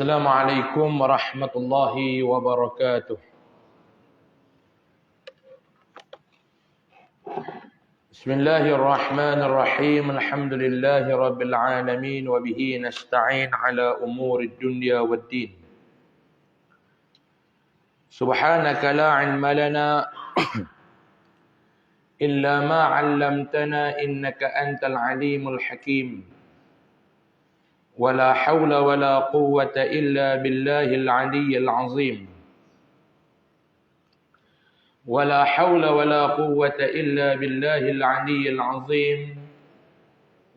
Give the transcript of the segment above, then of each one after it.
Assalamualaikum warahmatullahi wabarakatuh. Bismillahirrahmanirrahim. Alhamdulillahi rabbil alamin wa bihi nasta'in ala umurid dunya waddin. Subhanaka la ilma lana illa ma 'allamtana innaka antal alimul hakim. ولا حول ولا قوة إلا بالله العلي العظيم ولا حول ولا قوة إلا بالله العلي العظيم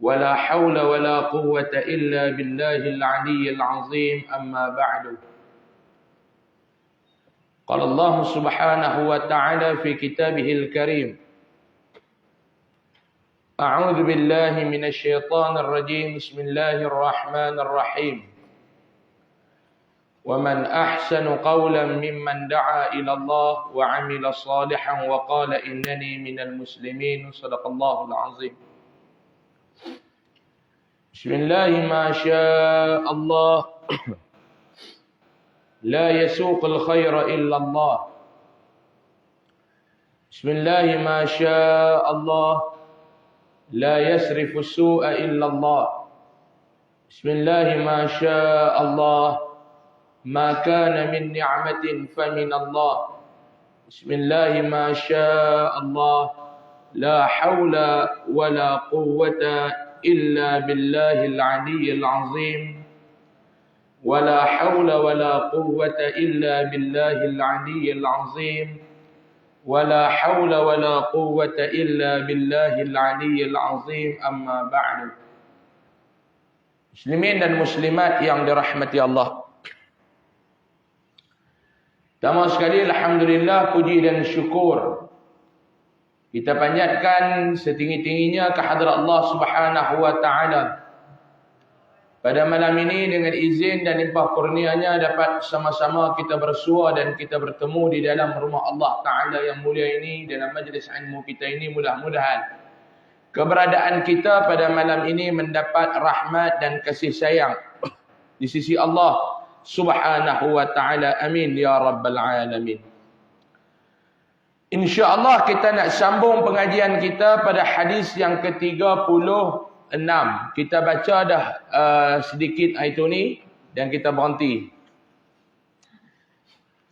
ولا حول ولا قوة إلا بالله العلي العظيم أما بعد قال الله سبحانه وتعالى في كتابه الكريم أعوذ بالله من الشيطان الرجيم بسم الله الرحمن الرحيم ومن أحسن قولا ممن دعا إلى الله وعمل صالحا وقال إنني من المسلمين صدق الله العظيم بسم الله ما شاء الله لا يسوق الخير إلا الله بسم الله ما شاء الله لا يسرف السوء إلا الله بسم الله ما شاء الله ما كان من نعمة فمن الله بسم الله ما شاء الله لا حول ولا قوة إلا بالله العلي العظيم ولا حول ولا قوة إلا بالله العلي العظيم ولا حول ولا قوة إلا بالله العلي العظيم أما بعد. Muslimin dan muslimat yang dirahmati Allah. Pertama sekali, alhamdulillah, puji dan syukur kita panjatkan setinggi-tingginya kehadrat Allah Subhanahu wa taala. Pada malam ini dengan izin dan limpah kurnianya dapat sama-sama kita bersua dan kita bertemu di dalam rumah Allah Ta'ala yang mulia ini, dalam majlis ilmu kita ini. Mudah-mudahan keberadaan kita pada malam ini mendapat rahmat dan kasih sayang di sisi Allah Subhanahu wa Ta'ala. Amin ya rabbal alamin. InsyaAllah kita nak sambung pengajian kita pada hadis yang ke-36. Kita baca dah sedikit itu ni dan kita berhenti.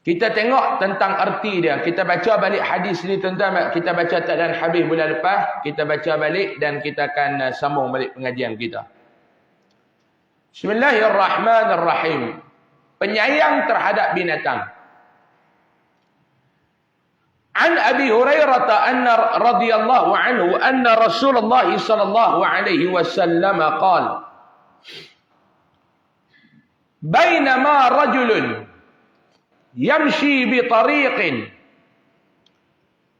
Kita tengok tentang arti dia. Kita baca balik hadis ni tuan-tuan. Kita baca tak dan habis bulan lepas. Kita baca balik dan kita akan sambung balik pengajian kita. Bismillahirrahmanirrahim. Penyayang terhadap binatang. عن أبي هريرة أن رضي الله عنه أن رسول الله صلى الله عليه وسلم قال بينما رجل يمشي بطريق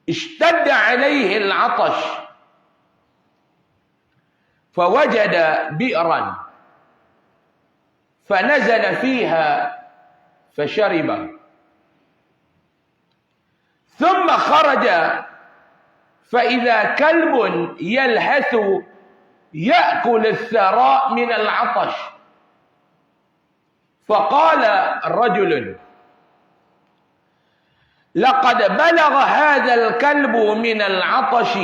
اشتد عليه العطش فوجد بئرا فنزل فيها فشرب ثم خرج فإذا كلب يلهث يأكل الثراء من العطش فقال رجل لقد بلغ هذا الكلب من العطش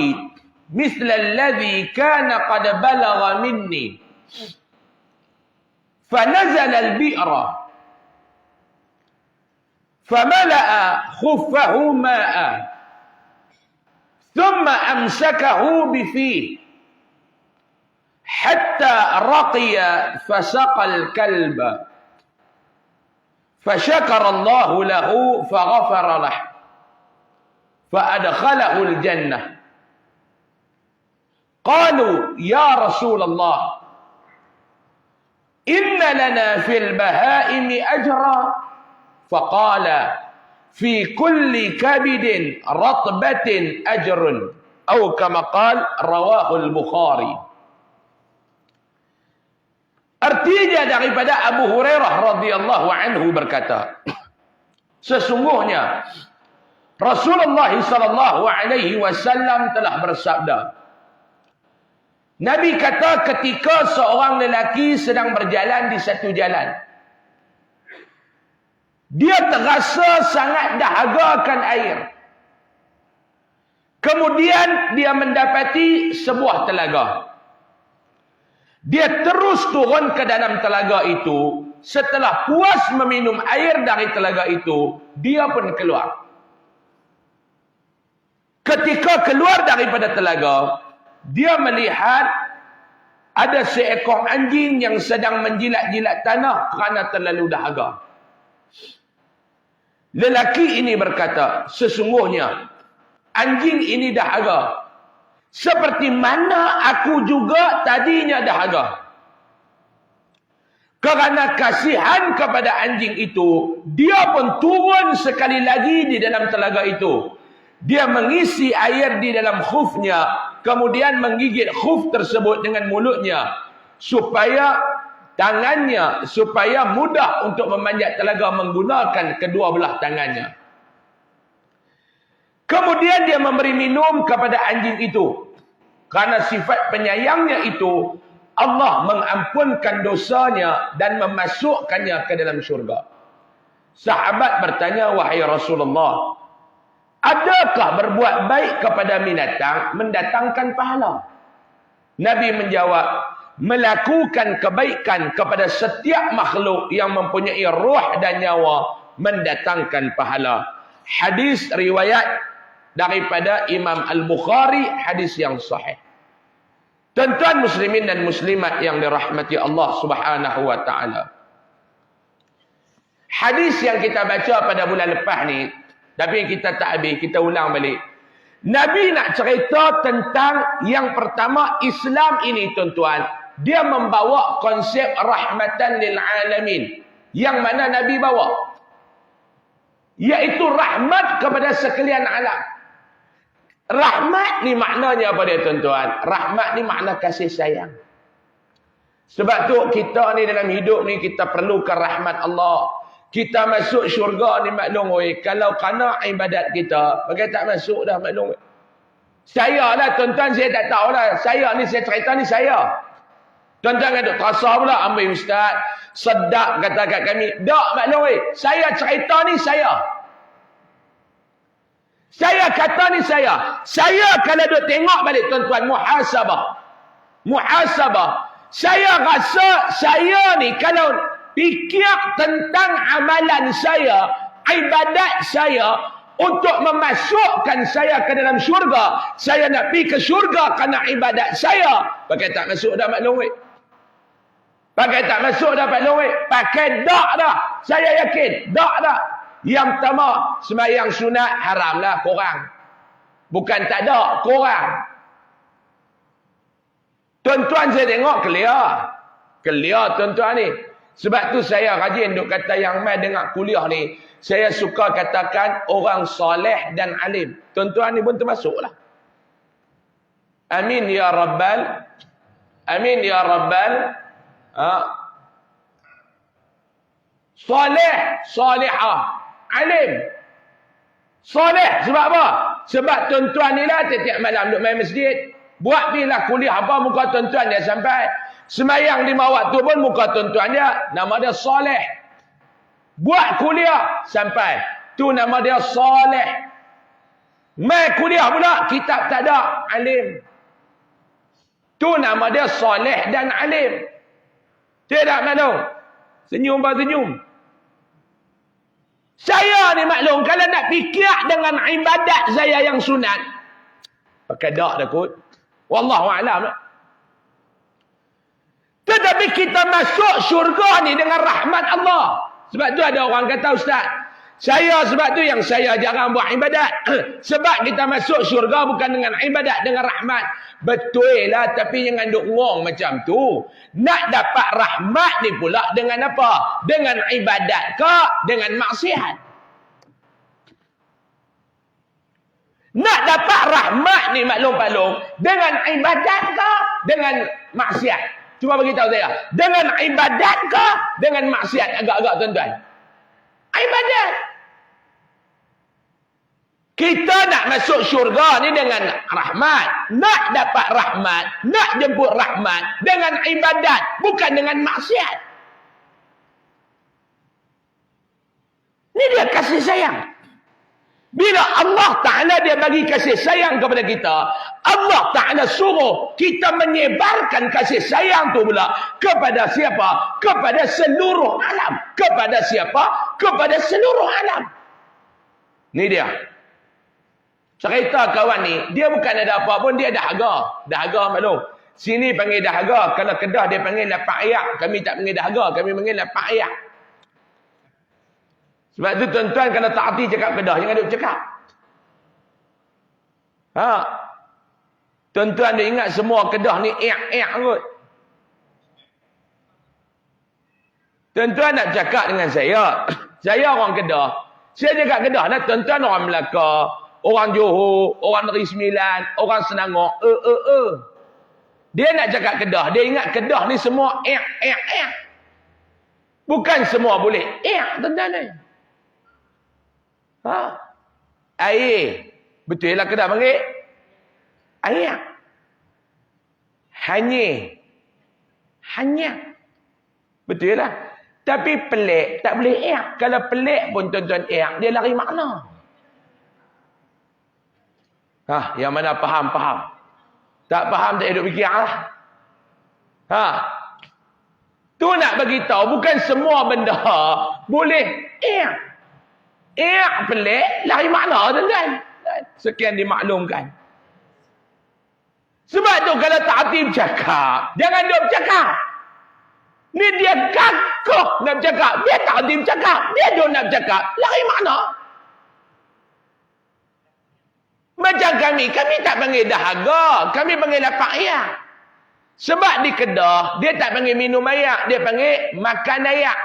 مثل الذي كان قد بلغ مني فنزل البئر فملأ خفه ماء ثم أمسكه بفيه حتى رقي فسقى الكلب فشكر الله له فغفر له فأدخله الجنة قالوا يا رسول الله إن لنا في البهائم أجرا فقال في كل كبد رطبة أجر أو كما قال رواه البخاري. Artinya daripada Abu Hurairah radhiyallahu anhu berkata, sesungguhnya Rasulullah sallallahu alaihi wasallam telah bersabda, Nabi kata ketika seorang lelaki sedang berjalan di satu jalan, Dia terasa sangat dahagakan air. Kemudian dia mendapati sebuah telaga. Dia terus turun ke dalam telaga itu. Setelah puas meminum air dari telaga itu, dia pun keluar. Ketika keluar daripada telaga, dia melihat ada seekor anjing yang sedang menjilat-jilat tanah kerana terlalu dahaga. Lelaki ini berkata, sesungguhnya anjing ini dahaga. Seperti mana aku juga tadinya dahaga. Kerana kasihan kepada anjing itu, dia pun turun sekali lagi di dalam telaga itu. Dia mengisi air di dalam khufnya, kemudian menggigit khuf tersebut dengan mulutnya, supaya tangannya, supaya mudah untuk memanjat telaga menggunakan kedua belah tangannya. Kemudian dia memberi minum kepada anjing itu. Karena sifat penyayangnya itu, Allah mengampunkan dosanya dan memasukkannya ke dalam syurga. Sahabat bertanya, wahai Rasulullah, adakah berbuat baik kepada binatang mendatangkan pahala? Nabi menjawab, melakukan kebaikan kepada setiap makhluk yang mempunyai roh dan nyawa mendatangkan pahala. Hadis riwayat daripada Imam Al-Bukhari, hadis yang sahih. Tuan-tuan muslimin dan muslimat yang dirahmati Allah Subhanahu wa taala. Hadis yang kita baca pada bulan lepas ni, tapi kita tak habis, kita ulang balik. Nabi nak cerita tentang yang pertama, Islam ini tuan-tuan, dia membawa konsep rahmatan lil alamin. Yang mana Nabi bawa? Iaitu rahmat kepada sekalian alam. Rahmat ni maknanya apa dia tuan-tuan? Rahmat ni makna kasih sayang. Sebab tu kita ni dalam hidup ni kita perlukan rahmat Allah. Kita masuk syurga ni maklum oi, kalau kerana ibadat kita, bagaimana tak masuk dah maklum. Saya lah tuan-tuan, saya tak tahulah. Saya ni, saya cerita ni saya. Tuan-tuan ada terasa pula, ambil ustaz, sedap kata kat kami. Tak maklum oi, saya cerita ni saya. Saya kata ni saya. Saya kalau duk tengok balik tuan-tuan, muhasabah. Muhasabah. Saya rasa saya ni kalau fikir tentang amalan saya, ibadat saya, untuk memasukkan saya ke dalam syurga, saya nak pergi ke syurga kerana ibadat saya, pakai tak masuk dah maklum weh. Pakai tak masuk dah maklum weh. Pakai dak dah. Saya yakin dak dah. Yang pertama, sembahyang sunat haramlah, korang. Bukan tak ada, korang. Tuan-tuan saya tengok clear. Clear tuan-tuan ni. Sebab tu saya rajin duk kata yang mai dengar kuliah ni, saya suka katakan orang soleh dan alim. Tuan-tuan ni pun termasuklah. Amin ya Rabbal. Amin ya Rabbal. Soleh, solehah. Alim. Soleh. Sebab apa? Sebab tuan-tuan ni lah tiap-tiap malam duduk main masjid. Buat bila kuliah apa muka tuan-tuan dia sampai. Semayang 5 waktu pun muka tuan-tuan dia. Nama dia soleh. Buat kuliah sampai. Tu nama dia soleh. Main kuliah pula kitab tak ada. Alim. Tu nama dia soleh dan alim. Tidak maklum. Senyum apa senyum? Saya ni maklum, kalau nak fikir dengan ibadat saya yang sunat, pakai dak dah kot. Wallahualam. Tetapi kita masuk syurga ni dengan rahmat Allah. Sebab tu ada orang kata, ustaz, saya sebab tu yang saya jarang buat ibadat. Sebab kita masuk syurga bukan dengan ibadat, dengan rahmat. Betul lah, tapi jangan duk ngong macam tu. Nak dapat rahmat ni pula dengan apa? Dengan ibadat ke? Dengan maksiat? Nak dapat rahmat ni maklum-maklum dengan ibadat ke? Dengan maksiat? Cuba beritahu saya. Dengan ibadat ke? Dengan maksiat? Agak-agak tuan-tuan. Ibadat. Kita nak masuk syurga ni dengan rahmat. Nak dapat rahmat, nak jemput rahmat dengan ibadat, bukan dengan maksiat. Ini dia kasih sayang. Bila Allah Ta'ala dia bagi kasih sayang kepada kita, Allah Ta'ala suruh kita menyebarkan kasih sayang tu pula kepada siapa? Kepada seluruh alam. Kepada siapa? Kepada seluruh alam. Ni dia. Cerita kawan ni, dia bukan ada apa pun, dia dahaga. Dahaga maklum. Sini panggil dahaga. Kalau Kedah dia panggil lapak ayak. Kami tak panggil dahaga, kami panggil lapak ayak. Sebab tu tuan-tuan kalau tak hati cakap Kedah, jangan duk cakap. Tuan-tuan dia ingat semua Kedah ni ayak-ayak kot. Tuan-tuan nak cakap dengan saya. Saya orang Kedah. Saya cakap Kedah lah. Tuan-tuan orang Melaka, orang Johor, orang Negeri Sembilan, orang Selangor. Dia nak cakap Kedah. Dia ingat Kedah ni semua ayak-ayak. Bukan semua boleh ayak, tuan-tuan ni. Air. Betul lah Kedah panggil air. Hanya. Betul lah. Tapi pelik. Tak boleh air. Kalau pelik pun tuan-tuan air, dia lari makna. Yang mana faham. Tak faham tak hidup fikir lah. Tu nak bagi tahu bukan semua benda boleh air. Pelik, lari makna tuan-tuan. Sekian dimaklumkan. Sebab tu kalau tak hati bercakap, jangan duk bercakap. Ni dia kakuh nak bercakap. Dia tak hati bercakap. Dia duk nak bercakap. Lari makna. Macam kami tak panggil dahaga. Kami panggil lapak ayak. Sebab di Kedah, dia tak panggil minum ayak. Dia panggil makan ayak.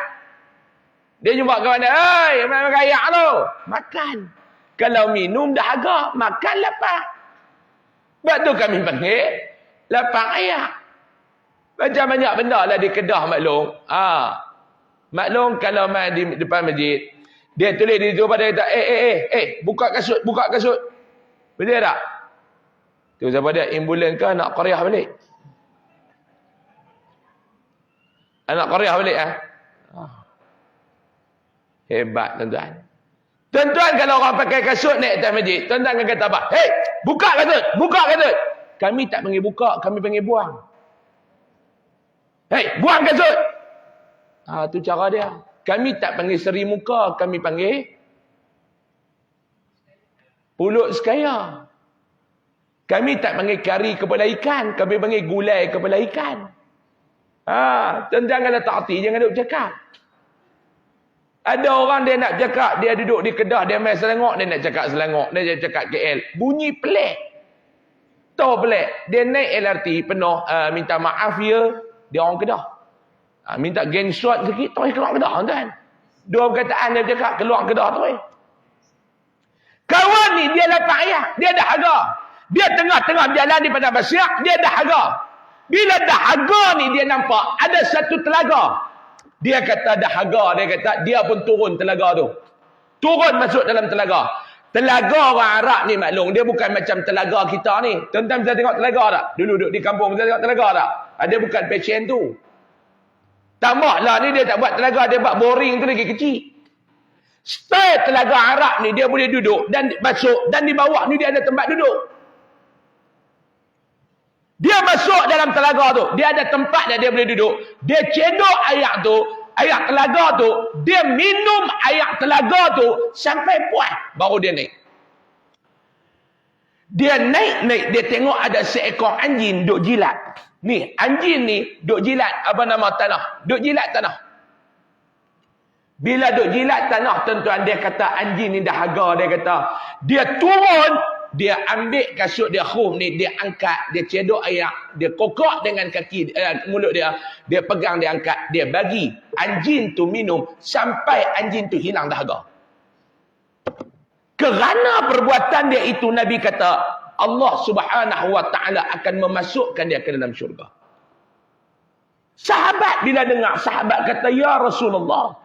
Dia jumpa kawan dia, "Hei, makan ayak tu." Makan. Kalau minum dahaga, makan lapak. Sebab tu kami panggil lapak ayak. Macam banyak benda lah di Kedah maklum. Maklum kalau main di depan masjid, dia tulis di situ pada kata, buka kasut. Betul tak? Tu siapa dia? Imbulan ke nak Korea balik? Anak Korea balik Hebat tuan-tuan. Tuan-tuan kalau orang pakai kasut naik atas masjid, tuan-tuan akan kata apa? "Hei, buka kasut." Kami tak panggil buka, kami panggil buang. "Hei, buang kasut." Tu cara dia. Kami tak panggil seri muka, kami panggil pulut sekaya. Kami tak panggil kari kepala ikan, kami panggil gulai kepala ikan. Tuan-tuan kalau tak hati, jangan duk cakap. Ada orang dia nak cakap, dia duduk di Kedah, dia main Selangor, dia nak cakap Selangor, dia cakap KL. Bunyi pelik. Tahu pelik. Dia naik LRT penuh, minta maaf ya, dia orang Kedah. Minta gain shot sikit, terus keluar Kedah tuan. Dua perkataan dia cakap, keluar Kedah terus. Kawan ni dia lapak ayak, dia dahaga. Dia tengah-tengah berjalan di Padang Pasir, dia dahaga. Bila dahaga ni dia nampak ada satu telaga. Dia kata dahaga, dia pun turun telaga tu. Turun masuk dalam telaga. Telaga orang Arab ni maklum, dia bukan macam telaga kita ni. Tuan-tuan bisa tengok telaga tak? Dulu duduk di kampung bisa tengok telaga tak? Dia bukan pecen tu. Tambahlah ni dia tak buat telaga, dia buat boring tu lagi kecil. Style telaga Arab ni dia boleh duduk dan masuk, dan di bawah ni dia ada tempat duduk. Dia masuk dalam telaga tu, dia ada tempat yang dia boleh duduk. Dia cedok air tu, air telaga tu, dia minum air telaga tu sampai puas, baru dia naik. Dia naik, dia tengok ada seekor anjing duk jilat. Ni, anjing ni duk jilat apa nama tanah? Duk jilat tanah. Bila duk jilat tanah, tuan-tuan, dia kata anjing ni dahaga, dia kata. Dia turun, dia ambil kasut dia khum ni, dia angkat, dia cedok air, dia kokok dengan kaki mulut dia, dia pegang, dia angkat, dia bagi anjing tu minum sampai anjing tu hilang dahaga. Kerana perbuatan dia itu, Nabi kata Allah Subhanahu wa taala akan memasukkan dia ke dalam syurga. Sahabat bila dengar, sahabat kata, "Ya Rasulullah,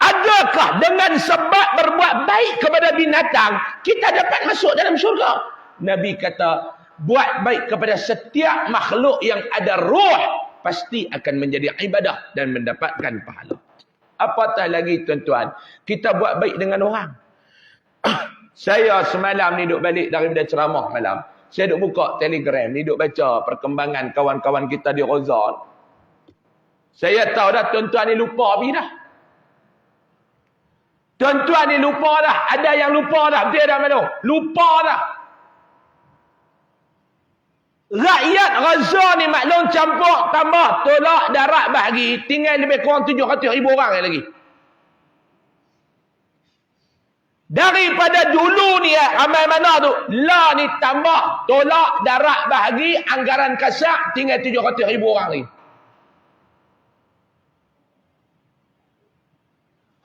adakah dengan sebab berbuat baik kepada binatang kita dapat masuk dalam syurga?" Nabi kata, buat baik kepada setiap makhluk yang ada roh pasti akan menjadi ibadah dan mendapatkan pahala. Apatah lagi tuan-tuan, kita buat baik dengan orang. Saya semalam ni duduk balik daripada ceramah malam. Saya duduk buka Telegram ni, duduk baca perkembangan kawan-kawan kita di Rozal. Saya tahu dah tuan-tuan ni lupa habis dah. Tuan-tuan ni lupa dah. Ada yang lupa dah. Betul dah maklum? Lupa dah. Rakyat Gaza ni maklum campur tambah tolak darat bahagi. Tinggal lebih kurang 700,000 orang lagi. Daripada dulu ni ramai mana tu? La ni tambah tolak darat bahagi anggaran kasak tinggal 700,000 orang lagi.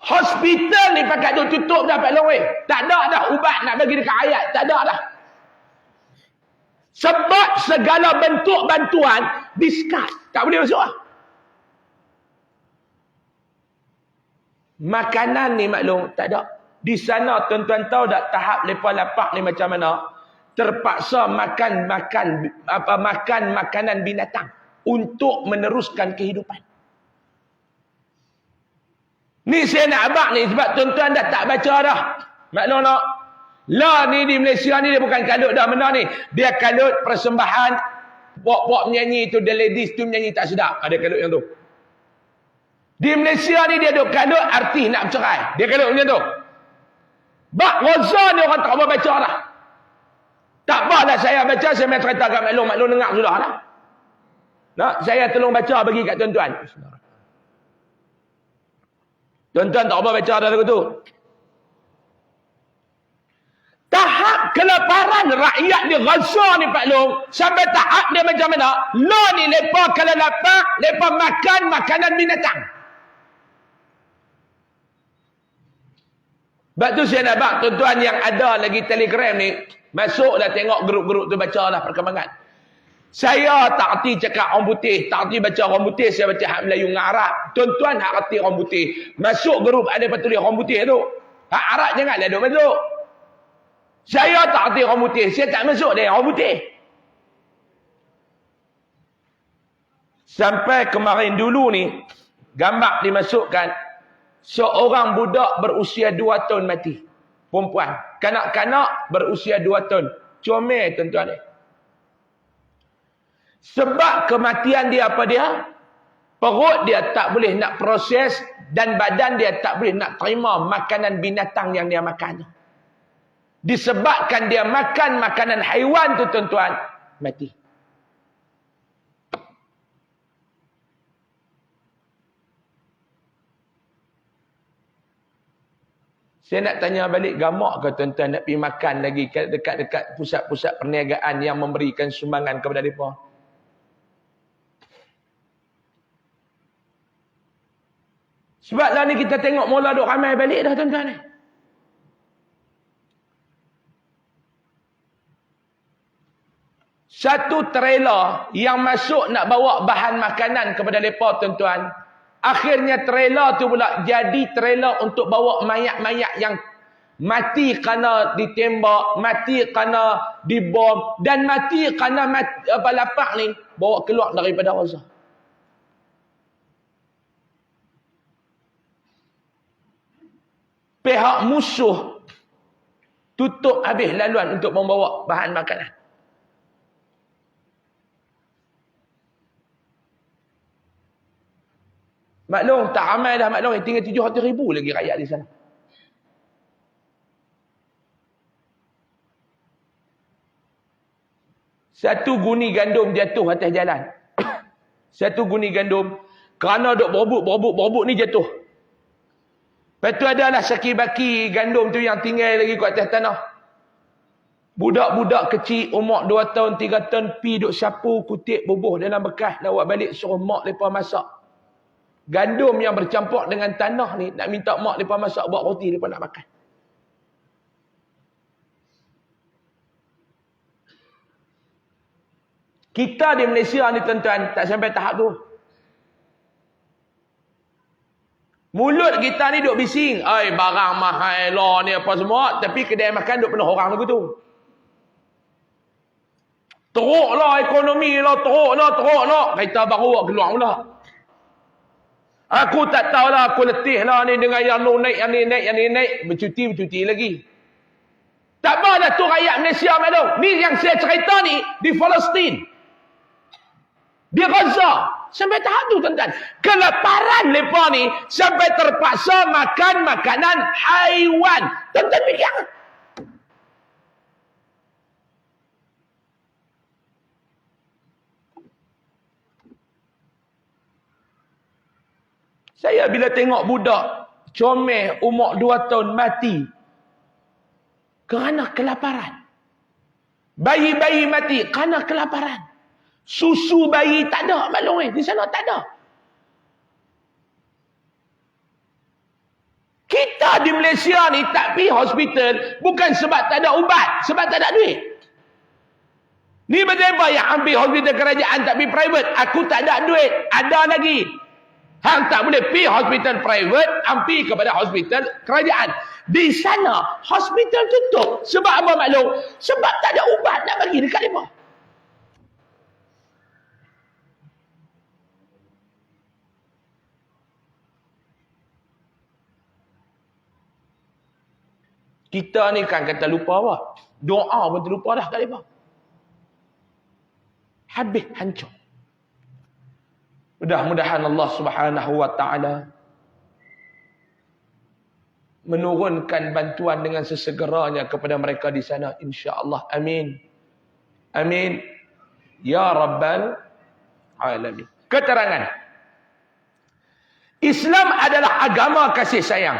Hospital ni pakat duk tutup dah Pak Long. Tak ada dah ubat nak bagi dekat rakyat. Tak ada dah. Sebab segala bentuk bantuan discard. Tak boleh masuk lah. Makanan ni maklum tak ada. Di sana tuan-tuan tahu tak tahap lepas lapak ni macam mana? Terpaksa makan makanan binatang untuk meneruskan kehidupan. Ni saya nak abang ni sebab tuan-tuan dah tak baca dah. Maklum tak? La ni di Malaysia ni dia bukan kalut dah benda ni. Dia kalut persembahan pok-pok menyanyi tu, the ladies tu menyanyi tak sedap. Ada kalut yang tu. Di Malaysia ni dia duk kalut artis nak bercerai. Dia kalut macam tu. Bak Roza ni orang tak apa baca dah. Tak apa dah saya baca, saya main cerita kat maklum dengar sudah dah. Nak saya tolong baca bagi kat tuan-tuan. Tuan-tuan tak apa baca dah lagu tu. Tahap kelaparan rakyat di Gaza ni Pak Long, sampai tahap dia macam mana? Lo ni lepas kalau lapar, lepas makan makanan binatang. Sebab tu saya nak bak tuan-tuan yang ada lagi Telegram ni, masuklah tengok grup-grup tu, bacalah perkembangan. Saya tak erti cakap orang putih, tak erti baca orang putih, saya baca hak Melayu dengan Arab. Tuan-tuan hak erti orang putih, masuk grup ada apa tulis orang putih tu. Hak Arab janganlah duk masuk. Saya tak erti orang putih, saya tak masuk dia orang putih. Sampai kemarin dulu ni, gambar dimasukkan, seorang budak berusia 2 tahun mati. Perempuan. Kanak-kanak berusia 2 tahun. Comel tuan-tuan ni. Sebab kematian dia apa dia? Perut dia tak boleh nak proses dan badan dia tak boleh nak terima makanan binatang yang dia makan. Disebabkan dia makan makanan haiwan tu tuan-tuan, mati. Saya nak tanya balik, gamak ke tuan-tuan nak pergi makan lagi dekat-dekat pusat-pusat perniagaan yang memberikan sumbangan kepada mereka? Sebab lah ni kita tengok mula duk ramai balik dah tuan-tuan ni. Satu trailer yang masuk nak bawa bahan makanan kepada mereka tuan-tuan. Akhirnya trailer tu pula jadi trailer untuk bawa mayat-mayat yang mati kerana ditembak, mati kerana dibom dan mati kerana lapak ni bawa keluar daripada Gaza. Pihak musuh tutup habis laluan untuk membawa bahan makanan. Maklum tak ramai dah maklum, tinggal 700,000 lagi rakyat di sana. Satu guni gandum jatuh atas jalan. Satu guni gandum kerana duk berebut ni jatuh. Lepas tu adalah saki-baki gandum tu yang tinggal lagi kat atas tanah. Budak-budak kecil umur 2 tahun, 3 tahun pi duk sapu, kutip, bubuh dalam bekas nak buat balik suruh mak mereka masak. Gandum yang bercampur dengan tanah ni nak minta mak mereka masak buat roti mereka nak makan. Kita di Malaysia ni tuan-tuan tak sampai tahap tu. Mulut kita ni duk bising, ai barang mahal lah ni apa semua, tapi kedai makan duk penuh orang lagu tu. Teruklah ekonomi lah, teruk lah. Kereta baru keluar pula. Aku tak tahulah, aku letih lah ni dengan yang naik, yang ni naik. Bercuti lagi. Tak apa dah tu rakyat Malaysia maklum. Ni yang saya cerita ni di Palestin. Di Gaza. Sampai tahap tu tuan-tuan. Kelaparan mereka ni sampai terpaksa makan makanan haiwan. Tuan-tuan fikir. Saya bila tengok budak comel umur 2 tahun mati kerana kelaparan. Bayi-bayi mati kerana kelaparan. Susu bayi tak ada maklum di sana tak ada. Kita di Malaysia ni tak pergi hospital bukan sebab tak ada ubat, sebab tak ada duit. Ni betul yang ambil hospital kerajaan tak pergi private, aku tak ada duit, ada lagi. Hang tak boleh pergi hospital private, ambil kepada hospital kerajaan. Di sana, hospital tutup. Sebab apa maklum? Sebab tak ada ubat nak bagi dekat mereka. Kita ni kan kata lupa apa? Doa pun terlupa dah kat mereka. Habis hancur. Mudah-mudahan Allah Subhanahu wa taala menurunkan bantuan dengan sesegeranya kepada mereka di sana, insya-Allah. Amin. Amin. Ya Rabbal Alamin. Keterangan. Islam adalah agama kasih sayang.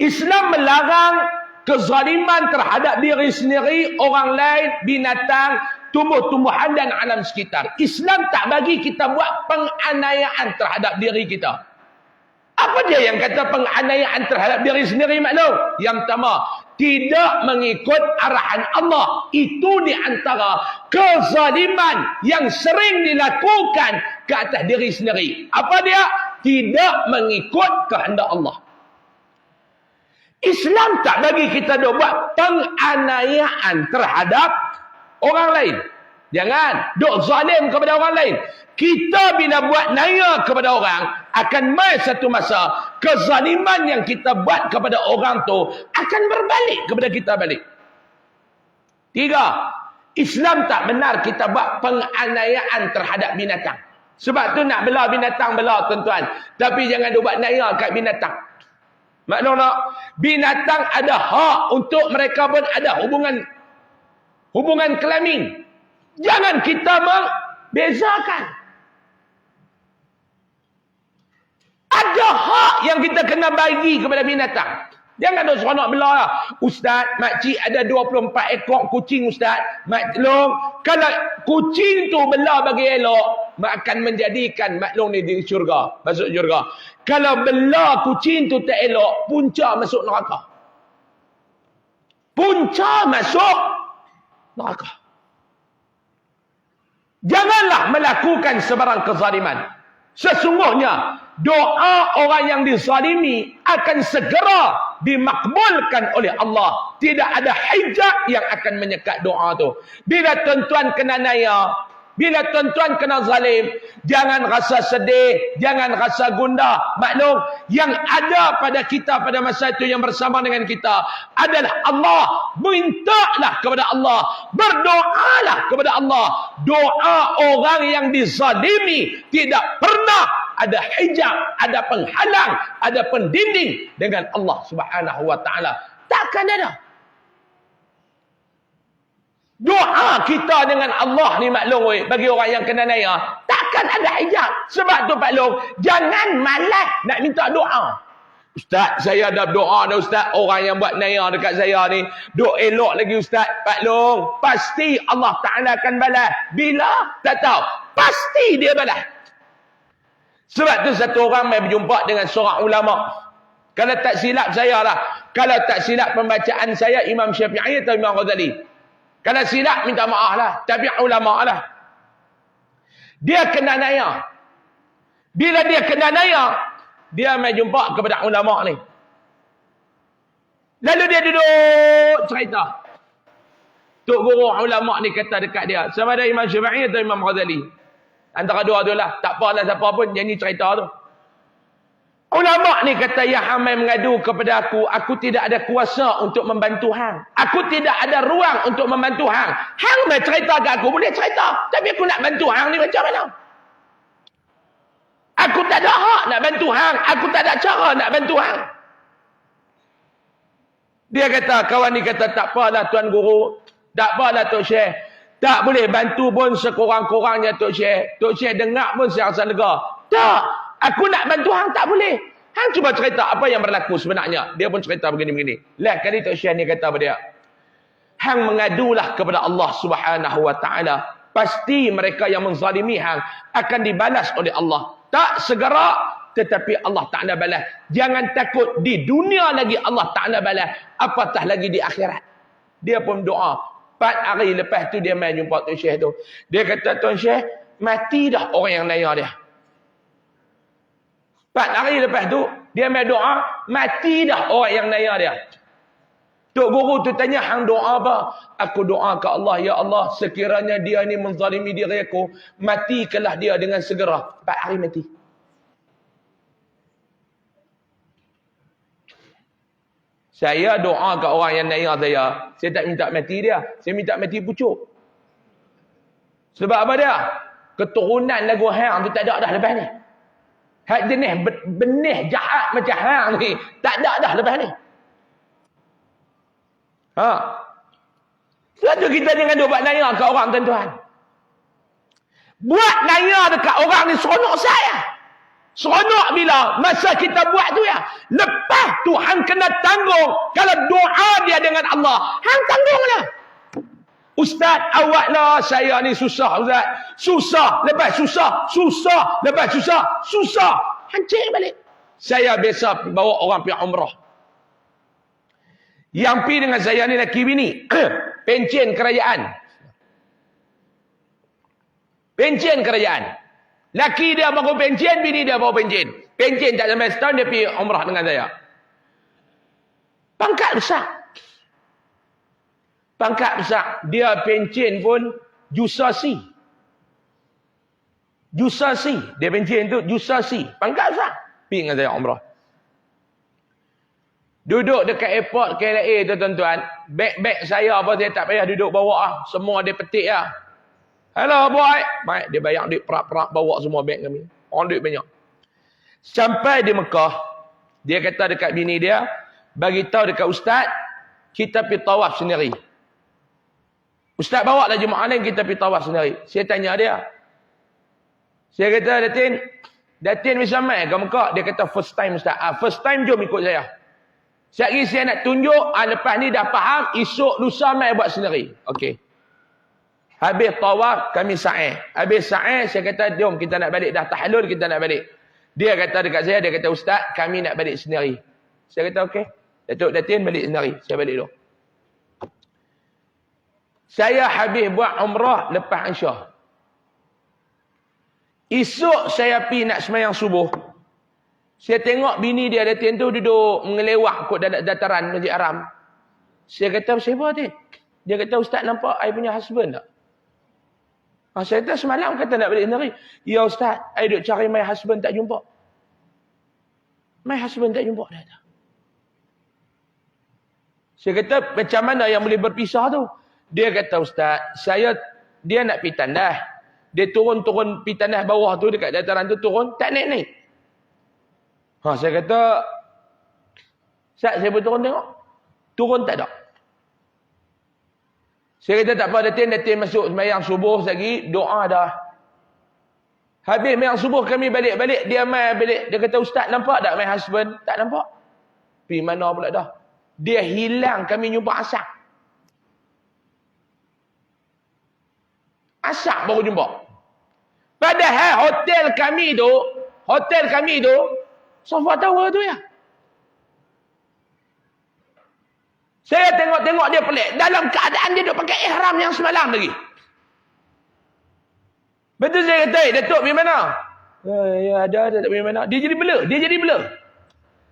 Islam melarang kezaliman terhadap diri sendiri, orang lain, binatang, tumbuh-tumbuhan dan alam sekitar. Islam tak bagi kita buat penganiayaan terhadap diri kita. Apa dia yang kata penganiayaan terhadap diri sendiri maklum? Yang pertama, tidak mengikut arahan Allah. Itu di antara kezaliman yang sering dilakukan ke atas diri sendiri. Apa dia? Tidak mengikut kehendak Allah. Islam tak bagi kita buat penganiayaan terhadap orang lain. Jangan duk zalim kepada orang lain. Kita bila buat naya kepada orang, akan mai satu masa kezaliman yang kita buat kepada orang tu akan berbalik kepada kita balik. 3. Islam tak benar kita buat penganiayaan terhadap binatang. Sebab tu nak bela binatang, bela tuan-tuan. Tapi jangan buat naya kat binatang. Maklum tak? Binatang ada hak untuk mereka pun ada hubungan kelamin. Jangan kita membezakan. Ada hak yang kita kena bagi kepada binatang. Jangan duk seronok bela lah. Ustaz, makcik ada 24 ekor kucing ustaz. Maklum, kalau kucing tu bela bagi elok, akan menjadikan maklum ni di syurga, masuk syurga. Kalau bela kucing tu tak elok, punca masuk neraka. Punca masuk neraka. Janganlah melakukan sebarang kezaliman. Sesungguhnya doa orang yang dizalimi akan segera dimakbulkan oleh Allah. Tidak ada hijab yang akan menyekat doa tu. Bila tuan-tuan kena naya, bila tuan-tuan kena zalim, jangan rasa sedih, jangan rasa gundah. Maklum, yang ada pada kita pada masa itu yang bersama dengan kita adalah Allah. Mintalah kepada Allah, berdoalah kepada Allah. Doa orang yang dizalimi tidak pernah ada hijab, ada penghalang, ada pendinding dengan Allah Subhanahu wa taala. Takkan ada. Doa kita dengan Allah ni maklum bagi orang yang kena naya, takkan ada hijab. Sebab tu maklum, jangan malas nak minta doa. Ustaz, saya dah doa dah ustaz, orang yang buat naya dekat saya ni duk elok lagi ustaz. Maklum, pasti Allah Taala akan balas. Bila? Tak tahu. Pasti dia balas. Sebab tu satu orang mai berjumpa dengan seorang ulama. Kalau tak silap saya lah, kalau tak silap pembacaan saya Imam Syafi'i atau Imam Ghazali. Kalau silap minta maaf lah, tapi ulama lah. Dia kena naya. Bila dia kena naya, dia mai jumpa kepada ulama ni. Lalu dia duduk cerita. Tok guru ulama ni kata dekat dia, sama ada Imam Syafi'i atau Imam Ghazali. Antara dua tu lah. Tak apalah siapa pun nyanyi cerita tu. Ulama ni kata, yang hamai mengadu kepada aku tidak ada kuasa untuk membantu hang. Aku tidak ada ruang untuk membantu hang. Hang mai cerita ke aku, boleh cerita. Tapi aku nak bantu hang ni macam mana? Aku tak ada hak nak bantu hang. Aku tak ada cara nak bantu hang. Dia kata, kawan ni kata, tak apalah Tuan Guru. Tak apalah Tok Syekh. Tak boleh bantu pun sekurang-kurangnya Tok Syekh. Tok Syekh dengar pun saya rasa lega. Tak. Aku nak bantu hang tak boleh. Hang cuba cerita apa yang berlaku sebenarnya. Dia pun cerita begini-begini. Lah kali Tok Syekh ni kata pada dia, hang mengadulah kepada Allah Subhanahu wa taala. Pasti mereka yang menzalimi hang akan dibalas oleh Allah. Tak segera, tetapi Allah Ta'ala balas. Jangan takut, di dunia lagi Allah Ta'ala balas. Apatah lagi di akhirat. Dia pun doa. 4 hari lepas tu dia main jumpa Tuan Syekh tu. Dia kata, Tuan Syekh, mati dah orang yang naya dia. 4 hari lepas tu, dia main doa, mati dah orang yang naya dia. Tok Guru tu tanya, hang doa apa? Aku doa ke Allah, ya Allah, sekiranya dia ni menzalimi diri aku, matikanlah dia dengan segera. 4 hari mati. Saya doa ke orang yang naya saya tak minta mati dia. Saya minta mati pucuk. Sebab apa dia? Keturunan lagu hang tu tak ada dah lepas ni. Hak jenis benih jahat macam hang ni, tak ada dah lepas ni. Sebab tu kita jangan duk buat naya ke orang, tuan-tuan. Buat naya dekat orang ni seronok saya. Seronok bila masa kita buat tu ya. Lepas tu hang kena tanggung. Kalau doa dia dengan Allah, hang tanggunglah. Ustaz, awaklah saya ni susah Ustaz. Susah, lepas susah, susah, lepas susah, susah. Hancur balik. Saya biasa bawa orang pergi umrah. Yang pergi dengan saya ni lelaki bini. Pencen kerajaan. Pencen kerajaan. Laki dia bawa pencen, bini dia bawa pencen. Pencen tak sampai setahun dia pergi umrah dengan saya. Pangkat besar. Pangkat besar. Dia pencen pun jusasi. Jusasi. Dia pencen tu jusasi. Pangkat besar. Pergi dengan saya umrah. Duduk dekat airport KLA tu tuan-tuan. Beg-beg saya apa saya tak payah duduk bawa lah. Semua dia petik lah. Hello boy. Baik, dia bayar duit perak-perak bawa semua beg kami. Orang duit banyak. Sampai di Mekah, dia kata dekat bini dia, bagi tahu dekat ustaz, kita pergi tawaf sendiri. Ustaz bawa lah jemaah lain, kita pergi tawaf sendiri. Saya tanya dia. Saya kata, Datin bisa main ke Mekah? Dia kata first time ustaz. First time jom ikut saya. Sekali saya nak tunjuk, lepas ni dah faham, esok lusa main buat sendiri. Okey. Habis tawaf, kami sa'i. Habis sa'i, saya kata, jom kita nak balik. Dah tahlul, kita nak balik. Dia kata dekat saya, dia kata, Ustaz, kami nak balik sendiri. Saya kata, okey. Datuk Datin balik sendiri. Saya balik dulu. Saya habis buat umrah lepas Aisyah. Esok saya pergi nak sembahyang subuh. Saya tengok bini dia Datin tu duduk mengelewak kot dataran Masjid Haram. Saya kata, siapa Datin? Dia kata, Ustaz nampak I punya husband tak? Saya kata semalam kata nak balik sendiri. Ya Ustaz, I duk cari my husband tak jumpa. My husband tak jumpa dah. Saya kata macam mana yang boleh berpisah tu? Dia kata Ustaz, dia nak pergi tandas. Dia turun-turun pergi tandas bawah tu dekat dataran tu turun, tak naik-naik. Saya kata, Ustaz saya boleh turun tengok. Turun tak ada. Saya kata tak apa Datin masuk sembahyang subuh lagi, doa dah. Habis sembahyang subuh kami balik-balik, dia mai balik. Dia kata Ustaz nampak tak my husband? Tak nampak. Pergi mana pula dah. Dia hilang, kami jumpa asar. Asar baru jumpa. Padahal hotel kami tu, Safa tahu tu ya. Saya tengok-tengok dia pelik. Dalam keadaan dia duduk pakai ihram yang semalam lagi. Betul saya kata, Datuk pergi mana? Ya ada tak pergi mana. Dia jadi bela.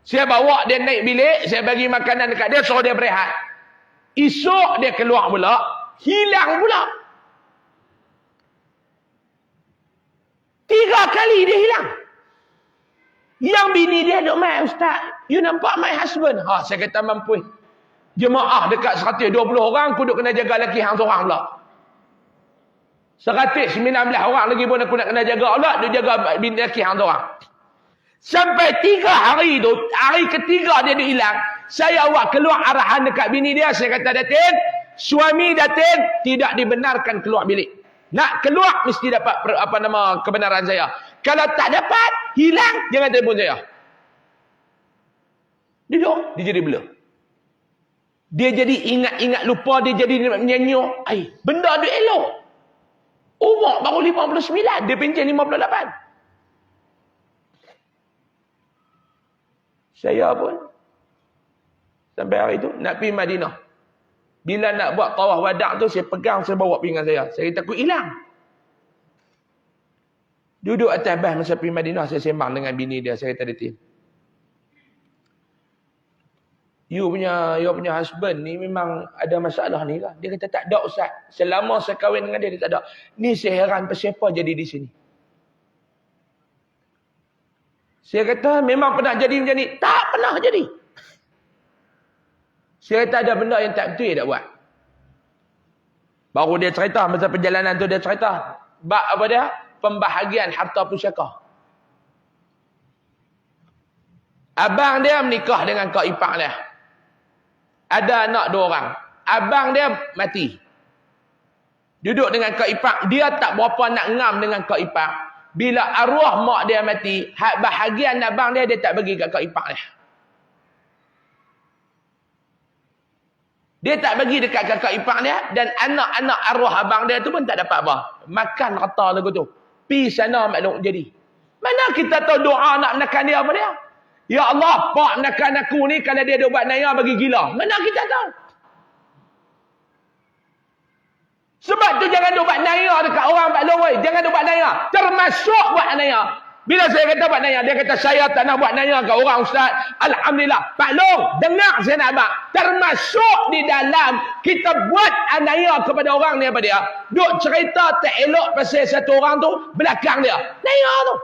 Saya bawa dia naik bilik, saya bagi makanan dekat dia, suruh dia berehat. Esok dia keluar pula, hilang pula. 3 kali dia hilang. Yang bini dia duk mai, ustaz. You nampak my husband? Ha, saya kata mampu. Jemaah dekat 120 orang, aku duk kena jaga lelaki hang seorang pula. 119 orang lagi pun aku nak kena jaga pula, dia jaga bini lelaki hang seorang. Sampai 3 hari tu, hari ketiga dia hilang, saya awak keluar arahan dekat bini dia, saya kata, Datin, suami Datin tidak dibenarkan keluar bilik. Nak keluar mesti dapat kebenaran saya. Kalau tak dapat, hilang, jangan telefon saya. Dia jadi bela. Dia jadi ingat-ingat lupa, dia jadi menyenyuk. Benda dia elok. Umur baru 59, dia pencen 58. Saya pun sampai hari tu nak pergi Madinah. Bila nak buat tawaf wadak tu, saya pegang, saya bawa pinggan saya. Saya takut hilang. Duduk atas bas masa pergi Madinah, saya sembang dengan bini dia. Saya kata, Datin, you punya husband ni memang ada masalah ni lah. Dia kata, tak ada ustaz. Selama saya kahwin dengan dia, dia tak ada. Ni saya heran siapa jadi di sini. Saya kata, memang pernah jadi macam ni. Tak pernah jadi. Saya kata, ada benda yang tak betul dia tak buat. Baru dia cerita, masa perjalanan tu dia cerita. Bab apa dia? Pembahagian harta pusaka. Abang dia menikah dengan kak ipar dia. Ada anak 2 orang. Abang dia mati. Duduk dengan kak ipar. Dia tak berapa nak ngam dengan kak ipar. Bila arwah mak dia mati, hak bahagian abang dia tak bagi kat kak ipar dia. Dia tak bagi dekat kakak ipar dia, dan anak-anak arwah abang dia tu pun tak dapat apa. Makan rata lagu tu. Pi sana maklum jadi. Mana kita tahu doa nak menekan dia apa dia? Ya Allah, pak menekan aku ni kalau dia buat naya bagi gila. Mana kita tahu? Sebab tu jangan buat naya dekat orang maklum. Jangan buat naya. Termasuk buat naya. Bila saya kata buat naya, dia kata saya tak nak buat naya kat orang ustaz. Alhamdulillah. Pak Long, dengar saya nak abang. Termasuk di dalam kita buat naya kepada orang ni apa dia. Duk cerita tak elok pasal satu orang tu belakang dia. Naya tu.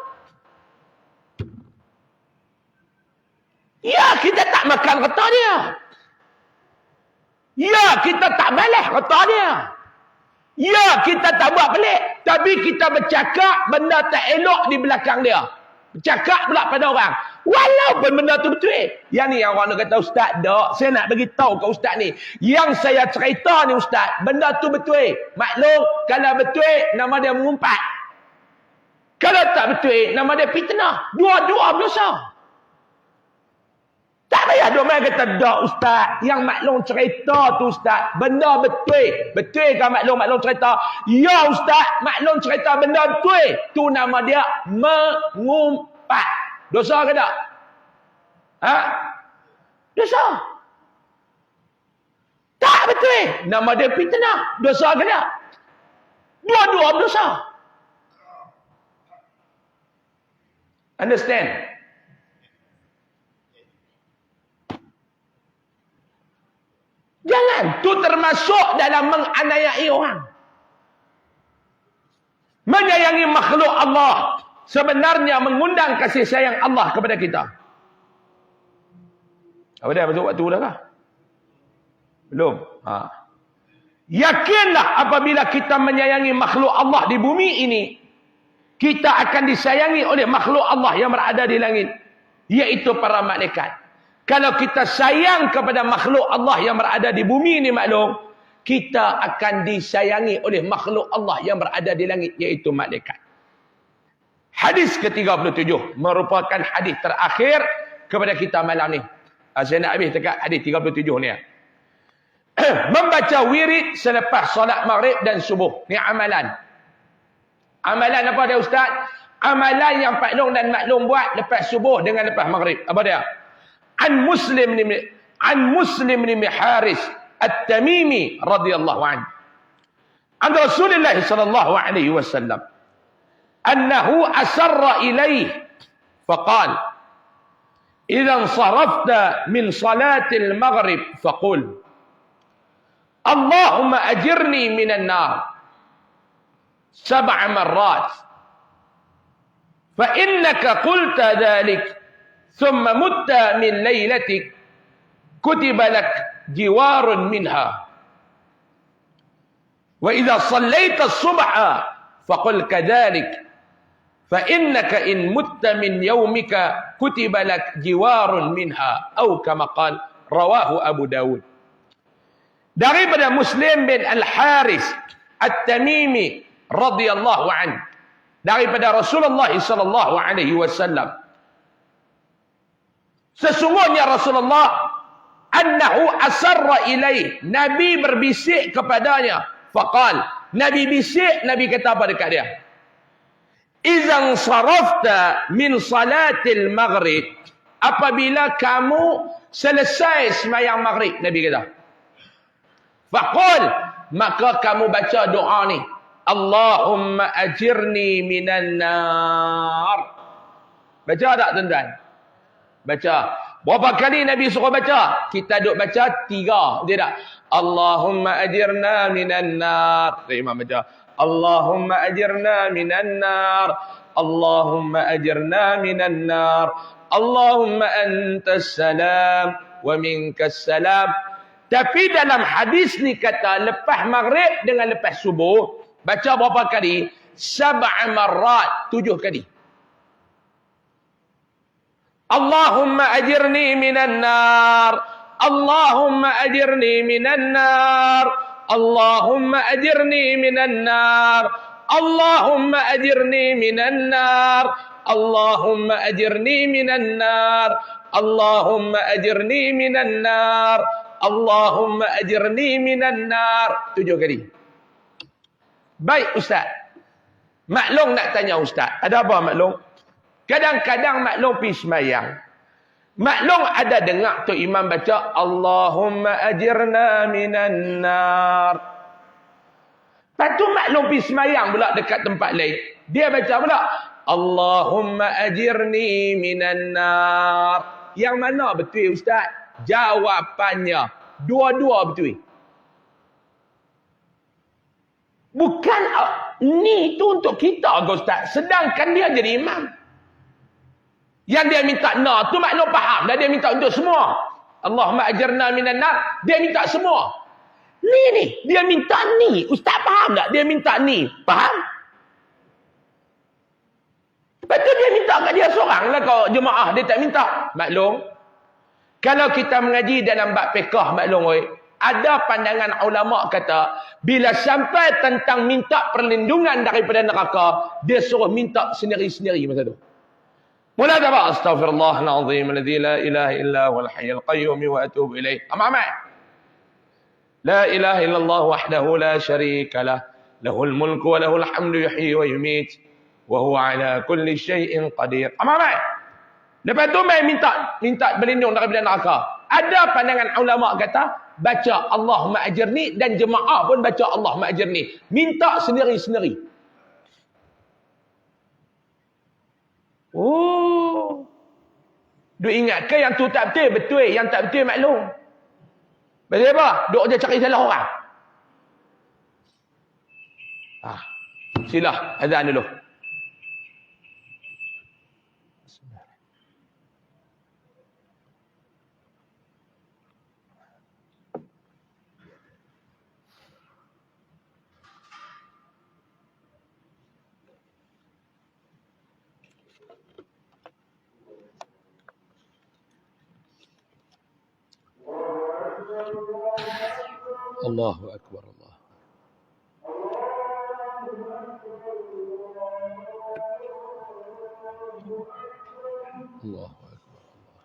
Ya, kita tak makan reta dia. Ya, kita tak balas reta dia. Ya, kita tak buat pelik. Tapi kita bercakap benda tak elok di belakang dia. Bercakap pula pada orang. Walaupun benda tu betul. Yang ni yang orang kata, ustaz, tak. Saya nak bagi tahu ke ustaz ni. Yang saya cerita ni ustaz, benda tu betul. Maklum, kalau betul, nama dia mengumpat. Kalau tak betul, nama dia fitnah. Dua-dua berdosa. Tak payah dia main kata, tak ustaz, yang maklum cerita tu ustaz, benda betul. Betul kan maklum cerita? Ya ustaz, maklum cerita benda betul. Tu nama dia mengumpat. Dosa ke tak? Ha? Dosa. Tak betul. Nama dia fitnah. Dosa ke tak? Dua-dua berdosa. Understand? Jangan. Itu termasuk dalam menganiayai orang. Menyayangi makhluk Allah. Sebenarnya mengundang kasih sayang Allah kepada kita. Apa dia? Masuk waktu dah kah? Belum? Ha. Yakinlah apabila kita menyayangi makhluk Allah di bumi ini, kita akan disayangi oleh makhluk Allah yang berada di langit. Iaitu para malaikat. Kalau kita sayang kepada makhluk Allah yang berada di bumi ini maklum, kita akan disayangi oleh makhluk Allah yang berada di langit, iaitu malaikat. Hadis ke-37 merupakan hadis terakhir kepada kita malam ni. Saya nak habis dekat hadis 37 ni. Membaca wirid selepas solat maghrib dan subuh. Ni amalan. Amalan apa dia ustaz? Amalan yang Pak Long dan Mak Long buat lepas subuh dengan lepas maghrib. Apa dia? An Muslim bin Haris At-Tamimi radhiyallahu anhu. An Rasulullah sallallahu alaihi wasallam annahu asarra ilayhi faqala idza sarafta min salatil maghrib faqul Allahumma ajirni minan nar 7 marrat fa innaka qulta dhalik thumma mutta min lailatik kutiba lak jiwarun minha. Wa idza sallaita as-subha faqul kadhalik fa innaka in mutta min yaumika kutiba lak jiwarun minha atau kama qala rawahu Abu Dawud. Daripada Muslim bin Al-Haris At-Tamimi radhiyallahu anhu, daripada Rasulullah sallallahu alaihi wasallam, sesungguhnya Rasulullah annahu asarra ilaih, Nabi berbisik kepadanya, faqal, Nabi bisik, Nabi kata apa dekat dia? Izan sarafta min salatil maghrib, apabila kamu selesai sembahyang maghrib, Nabi kata, faqul, maka kamu baca doa ni, Allahumma ajirni minan nar. Baca tak tuan-tuan? Baca. Berapa kali Nabi suruh baca? Kita duk baca 3. Betul tak? Allahumma ajirna minan nar. Imam baca. Allahumma ajirna minan nar. Allahumma ajirna minan nar. Allahumma antas salam wa minkas salam. Tapi dalam hadis ni kata lepas maghrib dengan lepas subuh, baca berapa kali? 7 marrat, 7 kali. Allahumma ajirni minan nar. Allahumma ajirni minan nar. Allahumma ajirni minan nar. Allahumma ajirni minan nar. Allahumma ajirni minan nar. Allahumma ajirni minan nar. Allahumma ajirni minan nar. 7 kali. Baik Ustaz. Maklum nak tanya Ustaz. Ada apa maklum? Kadang-kadang maklum pergi sembahyang. Maklum ada dengar tu imam baca Allahumma ajirna minan nar. Lepas tu maklum pergi sembahyang pula dekat tempat lain. Dia baca pula Allahumma ajirni minan nar. Yang mana betul Ustaz? Jawapannya dua-dua betul. Bukan ni tu untuk kita Ustaz. Sedangkan dia jadi imam. Yang dia minta nar tu maklum faham dah, dia minta untuk semua. Allahumma ajirna minan nar, dia minta semua. Ni dia minta ni. Ustaz faham tak? Dia minta ni. Faham? Lepas tu dia minta kat dia seorang lah, kau jemaah dia tak minta. Maklum. Kalau kita mengaji dalam bab fiqh, maklum oi, ada pandangan ulama kata bila sampai tentang minta perlindungan daripada neraka, dia suruh minta sendiri-sendiri masa tu. Mula dah ba astaghfirullahal azim alladzi la ilaha illa huwal hayyul qayyum wa atubu ilaih. Amat. La ilaha illallah wahdahu la syarika lah, lahul mulku wa lahul hamdu yuhyi wa yumiit wa huwa ala kulli syai'in qadir. Amat. Lepas tu main minta berlindung daripada neraka. Ada pandangan ulama kata baca Allahumma ajirni dan jemaah pun baca Allahumma ajirni. Minta sendiri-sendiri. Oh. Duk ingat ke yang tu tak betul? Betul. Yang tak betul maklum. Betul apa? Duk je cari salah orang. Sila azan dulu. Allahu akbar, Allah. Allahu akbar, Allah.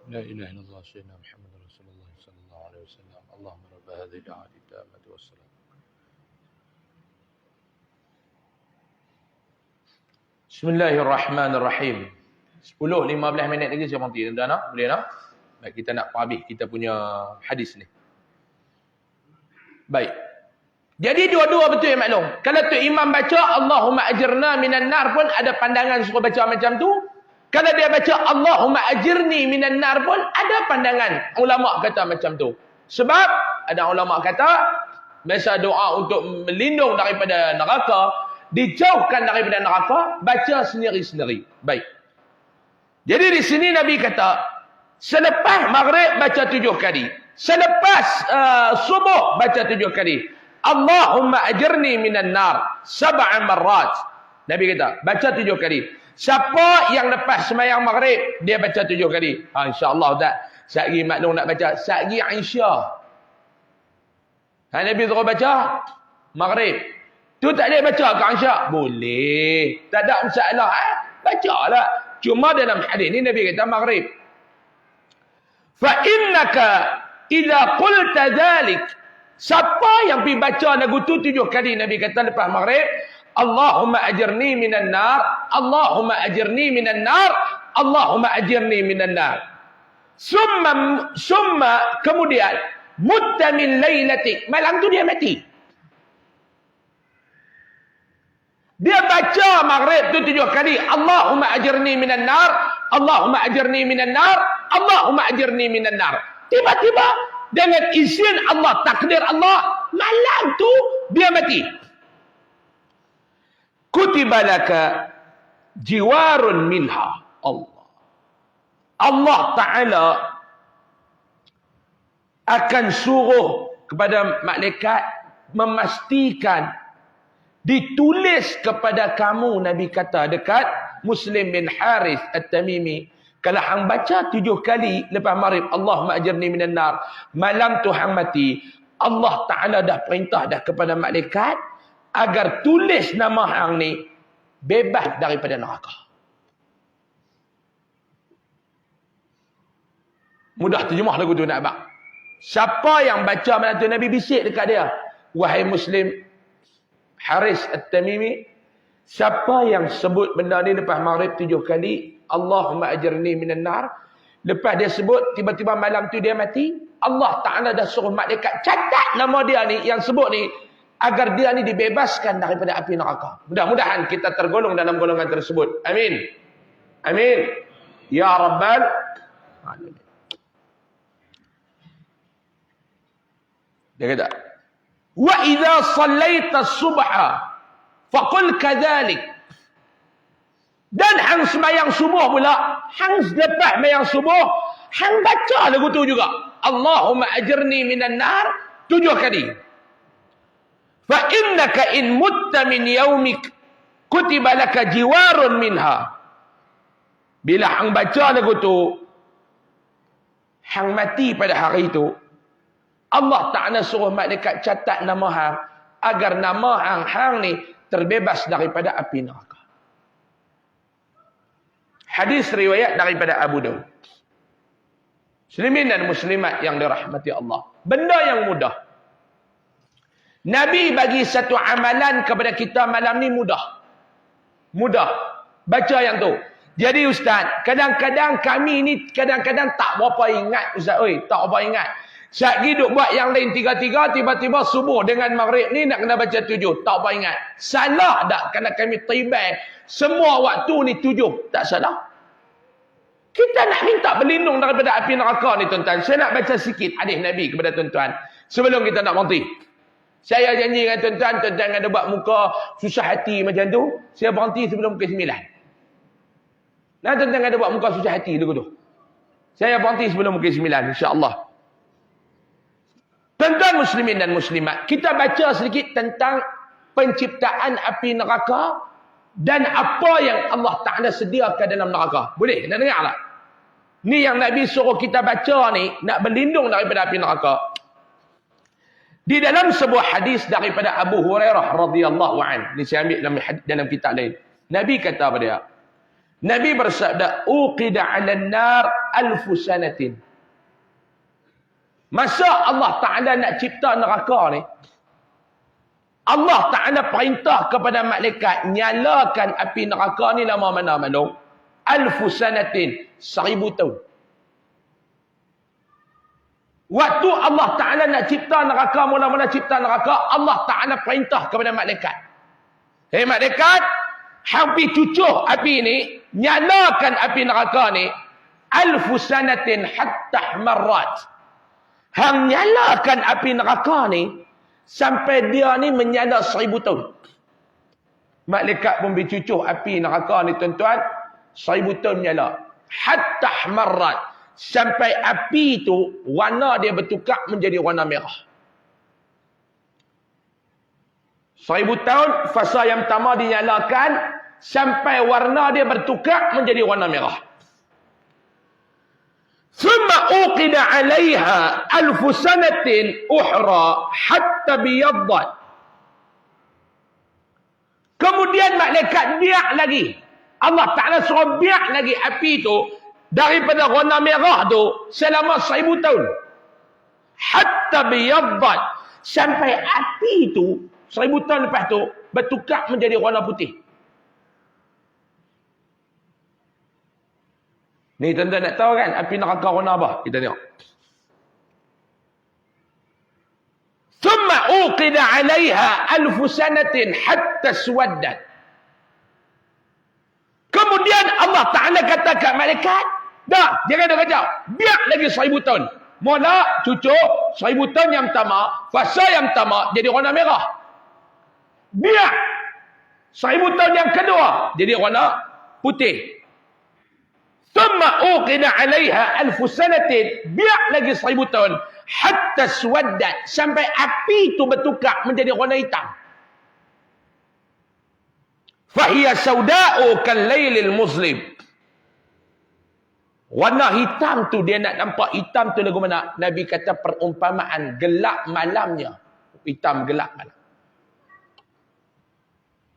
لا إله إلا الله سيدنا محمد رسول الله صلى الله عليه وسلم اللهم رب هذه الدعوة التامة والسلام. Bismillahirrahmanirrahim. 10-15 minit lagi saya berhenti. Tuan-tuan nak? Boleh nak? Baik, kita nak habis kita punya hadis ni. Baik. Jadi dua-dua betul yang maklum. Kalau tu imam baca Allahumma ajirna minan nar pun ada pandangan suruh baca macam tu. Kalau dia baca Allahumma ajirni minan nar pun ada pandangan ulama kata macam tu. Sebab ada ulama kata biasa doa untuk melindung daripada neraka, dijauhkan daripada neraka, baca sendiri-sendiri. Baik. Jadi di sini Nabi kata selepas maghrib baca 7 kali. Selepas subuh baca 7 kali. Allahumma ajirni minan nar 7 marrat. Nabi kata, baca 7 kali. Siapa yang lepas sembahyang maghrib, dia baca 7 kali. InsyaAllah tak. Sehari maklum nak baca. Sehari Aisyah. Nabi terus baca maghrib. Tu tak boleh baca ke Aisyah? Boleh. Tak ada masalah. Baca lah. Cuma dalam hadis ni Nabi kata maghrib. Fa innaka idza qulta dhalik, siapa yang pergi baca lagu tu 7 kali Nabi kata lepas maghrib, Allahumma ajirni minan nar, Allahumma ajirni minan nar, Allahumma ajirni minan nar. Summa kemudian mutta min lailatik, malam tu dia mati. Dia baca maghrib tu 7 kali, Allahumma ajirni minan nar, Allahumma ajirni minan nar, Allahumma ajirni minan nar. Tiba-tiba dengan izin Allah, takdir Allah, malam tu dia mati. Kutiba laka jiwarun minha. Allah Ta'ala akan suruh kepada malaikat memastikan ditulis kepada kamu, Nabi kata dekat Muslim bin Harith At-Tamimi, kalau hang baca 7 kali lepas maghrib Allahumma ajirni minan nar, malam tu hang mati, Allah Ta'ala dah perintah dah kepada malaikat agar tulis nama hang ni bebas daripada neraka. Mudah terjemah lagu tu nak abang. Siapa yang baca malam tu, Nabi bisik dekat dia, wahai Muslim Haris At-Tamimi, siapa yang sebut benda ni lepas maghrib 7 kali, Allahumma ajirni minan nar, lepas dia sebut, tiba-tiba malam tu dia mati, Allah Ta'ala dah suruh malaikat catat nama dia ni, yang sebut ni, agar dia ni dibebaskan daripada api neraka. Mudah-mudahan kita tergolong dalam golongan tersebut. Amin. Amin. Ya Rabbal Alamin. Dia kata, wa idza sallaita as-subha faqul kadzalik. Dan hang sembahyang subuh pula, hang lepas sembahyang subuh, hang baca lagu tu juga. Allahumma ajirni minan nar 7 kali. Fa innaka in mutta min yaumik kutiba laka jiwarun minha. Bila hang baca lagu tu, hang mati pada hari itu, Allah Ta'ala suruh malaikat catat nama hang agar nama hang ni terbebas daripada api neraka. Hadis riwayat daripada Abu Daud. Muslimin dan muslimat yang dirahmati Allah. Benda yang mudah. Nabi bagi satu amalan kepada kita malam ni mudah. Mudah. Baca yang tu. Jadi Ustaz, kadang-kadang kami ni kadang-kadang tak berapa ingat Ustaz. Oi, tak berapa ingat. Sekali duk buat yang lain 3-3, tiba-tiba subuh dengan maghrib ni nak kena baca 7. Tak apa ingat. Salah tak kerana kami tibai semua waktu ni 7. Tak salah. Kita nak minta berlindung daripada api neraka ni tuan-tuan. Saya nak baca sikit hadis Nabi kepada tuan-tuan sebelum kita nak berhenti. Saya janji dengan tuan-tuan, tuan-tuan ada buat muka susah hati macam tu, saya berhenti sebelum pukul 9. Nah, tuan-tuan ada buat muka susah hati dulu tu. Saya berhenti sebelum pukul 9 insya-Allah. Tuan-tuan muslimin dan muslimat, kita baca sedikit tentang penciptaan api neraka dan apa yang Allah Ta'ala sediakan dalam neraka. Boleh? Nak dengar tak? Ni yang Nabi suruh kita baca ni, nak berlindung daripada api neraka. Di dalam sebuah hadis daripada Abu Hurairah radhiyallahu anhu, ni saya ambil dalam kitab lain. Nabi kata pada dia, Nabi bersabda, uqida 'alan nar 1000 sanatin. Masa Allah Ta'ala nak cipta neraka ni, Allah Ta'ala perintah kepada malaikat, nyalakan api neraka ni lama mana maklum? 1000 sanatin, 1000 tahun. Waktu Allah Ta'ala nak cipta neraka, mula-mula cipta neraka, Allah Ta'ala perintah kepada malaikat. Hei malaikat, hampir cucuh api ni, nyalakan api neraka ni, 1000 sanatin hatta marrat. Hang nyalakan api neraka ni, sampai dia ni menyala 1000 tahun. Malaikat pun bercucuh api neraka ni tuan-tuan, 1000 tahun menyala. Hatta marrat. Sampai api tu, warna dia bertukar menjadi warna merah. 1000 tahun, fasa yang pertama dinyalakan, sampai warna dia bertukar menjadi warna merah. ثم أوقد عليها 1000 سنة أخرى حتى بيضت. Kemudian malaikat biak lagi. Allah Ta'ala suruh biak lagi api itu daripada warna merah tu selama 1000 tahun. Hatta biyaddat. Sampai api itu 1000 tahun lepas tu bertukar menjadi warna putih. Ni tuan-tuan nak tahu kan api neraka warna apa? Kita tengok. ثم أوقد عليها 1000 سنة حتى اسودت. Kemudian Allah Ta'ala kata kat malaikat, dah, jangan dah kacau. Biar lagi 1000 tahun. Mula cucuk 1000 tahun yang pertama, fasa yang pertama jadi warna merah. Biar 1000 tahun yang kedua jadi warna putih. ثم أوقد عليها 1000 سنة. Biar lagi 1000 tahun. Hatta swaddat. Sampai api itu bertukar menjadi warna hitam. فهي سوداء كالليل المظلم. Warna hitam tu dia nak nampak hitam tu lagu mana? Nabi kata perumpamaan gelap malamnya. Hitam gelap malam.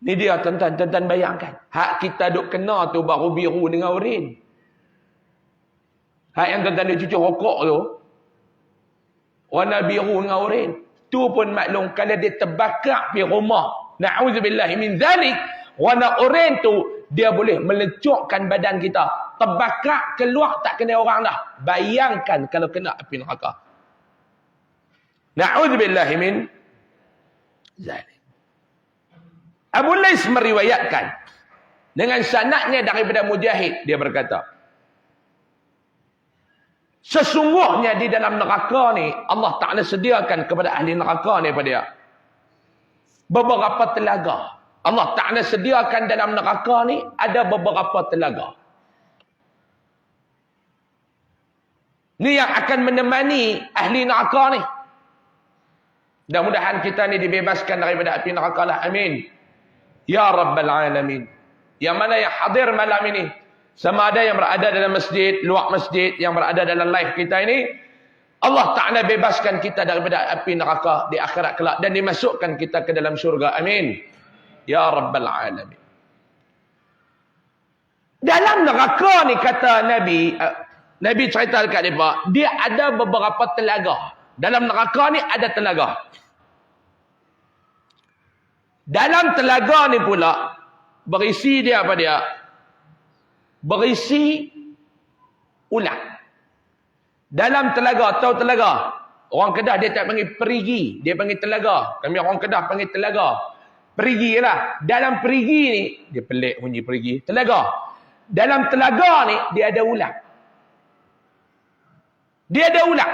Ni dia tuan-tuan bayangkan. Hak kita duk kena tu baru biru dengan oren. Hak yang tuan-tuan duk cucuk rokok tu, warna biru dengan oren. Tu pun maklum kalau dia terbakar pergi rumah. Na'udzubillah min zalik. Warna oren tu, dia boleh melecukkan badan kita. Terbakar, keluar tak kena orang dah. Bayangkan kalau kena api neraka. Na'udzubillah min zalik. Abu Lais meriwayatkan dengan sanadnya daripada Mujahid, dia berkata, sesungguhnya di dalam neraka ni Allah Ta'ala sediakan kepada ahli neraka ni pada dia beberapa telaga. Allah Ta'ala sediakan dalam neraka ni ada beberapa telaga. Ni yang akan menemani ahli neraka ni. Mudah-mudahan kita ni dibebaskan daripada api neraka lah. Amin. Ya Rabbal Alamin. Yang mana yang hadir malam ini, sama ada yang berada dalam masjid, luar masjid, yang berada dalam live kita ini, Allah Ta'ala bebaskan kita daripada api neraka di akhirat kelak dan dimasukkan kita ke dalam syurga. Amin. Ya Rabbal Alamin. Dalam neraka ni kata Nabi cerita dekat mereka, dia ada beberapa telaga. Dalam neraka ni ada telaga. Dalam telaga ni pula berisi dia apa dia? Berisi ulang. Dalam telaga, tahu telaga? Orang Kedah dia tak panggil perigi, dia panggil telaga. Kami orang Kedah panggil telaga. Perigi lah. Dalam perigi ni, dia pelik bunyi perigi, telaga. Dalam telaga ni dia ada ulang. Dia ada ulang.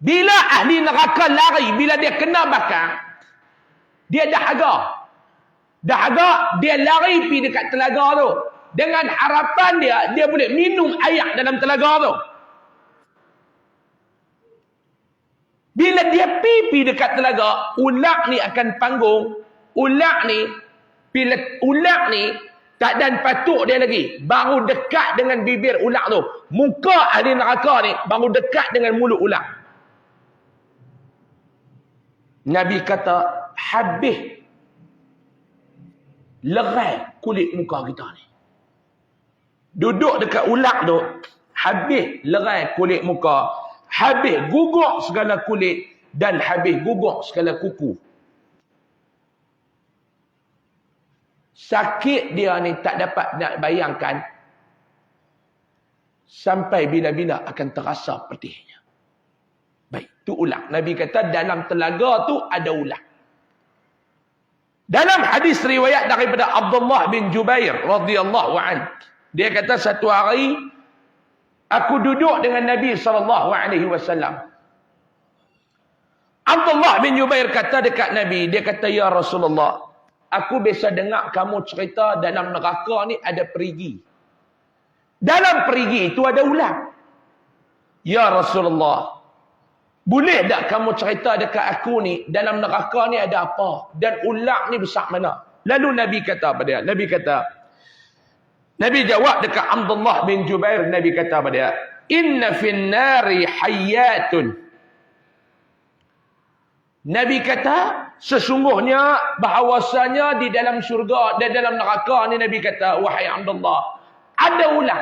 Bila ahli neraka lari, bila dia kena bakar, dia dahaga. Dahaga, dia lari pergi dekat telaga tu. Dengan harapan dia boleh minum air dalam telaga tu. Bila dia pergi dekat telaga, ular ni akan panggung. Ular ni, bila ular ni, keadaan patuk dia lagi. Baru dekat dengan bibir ular tu. Muka ahli neraka ni, baru dekat dengan mulut ular. Nabi kata, habis lerai kulit muka kita ni. Duduk dekat ular tu, habis lerai kulit muka, habis gugur segala kulit dan habis gugur segala kuku. Sakit dia ni tak dapat nak bayangkan sampai bila-bila akan terasa pedihnya. Baik, tu ular. Nabi kata dalam telaga tu ada ular. Dalam hadis riwayat daripada Abdullah bin Jubair radhiyallahu anhu, dia kata satu hari aku duduk dengan Nabi SAW. Abdullah bin Jubair kata dekat Nabi, dia kata, ya Rasulullah, aku biasa dengar kamu cerita dalam neraka ni ada perigi. Dalam perigi itu ada ular. Ya Rasulullah, boleh tak kamu cerita dekat aku ni dalam neraka ni ada apa? Dan ular ni besar mana? Lalu Nabi kata pada dia, Nabi jawab dekat Abdullah bin Jubair, Nabi kata pada dia, inna fin nari hayyatun. Nabi kata, sesungguhnya bahawasanya di dalam syurga dan dalam neraka ni, Nabi kata, wahai Abdullah, ada ular.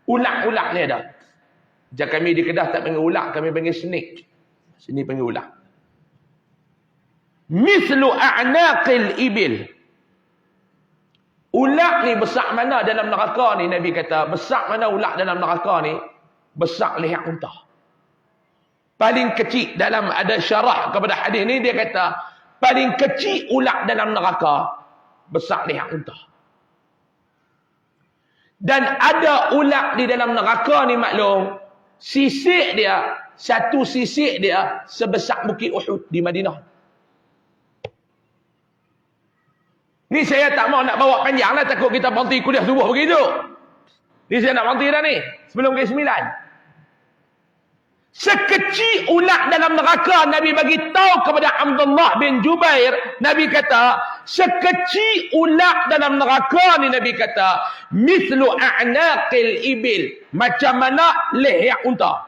Ular ni ada. Jika kami di Kedah tak panggil ular, kami panggil snake. Sini panggil ular. Mithlu a'naqil ibil. Ular ni besar mana dalam neraka ni? Nabi kata, besar mana ular dalam neraka ni? Besar leher unta. Paling kecil dalam ada syarah kepada hadis ni, dia kata, paling kecil ular dalam neraka, besar leher unta. Dan ada ular di dalam neraka ni maklum, sisik dia, satu sisik dia sebesar bukit Uhud di Madinah. Ni saya tak mau nak bawa panjang lah, takut kita berhenti kuliah subuh begitu. Ni saya nak berhenti dah ni, sebelum ke 9. Sekecil ular dalam neraka, Nabi bagi tahu kepada Abdullah bin Jubair, Nabi kata, sekecil ular dalam neraka ni, Nabi kata, mithlu a'naqil ibil, macam mana leher unta.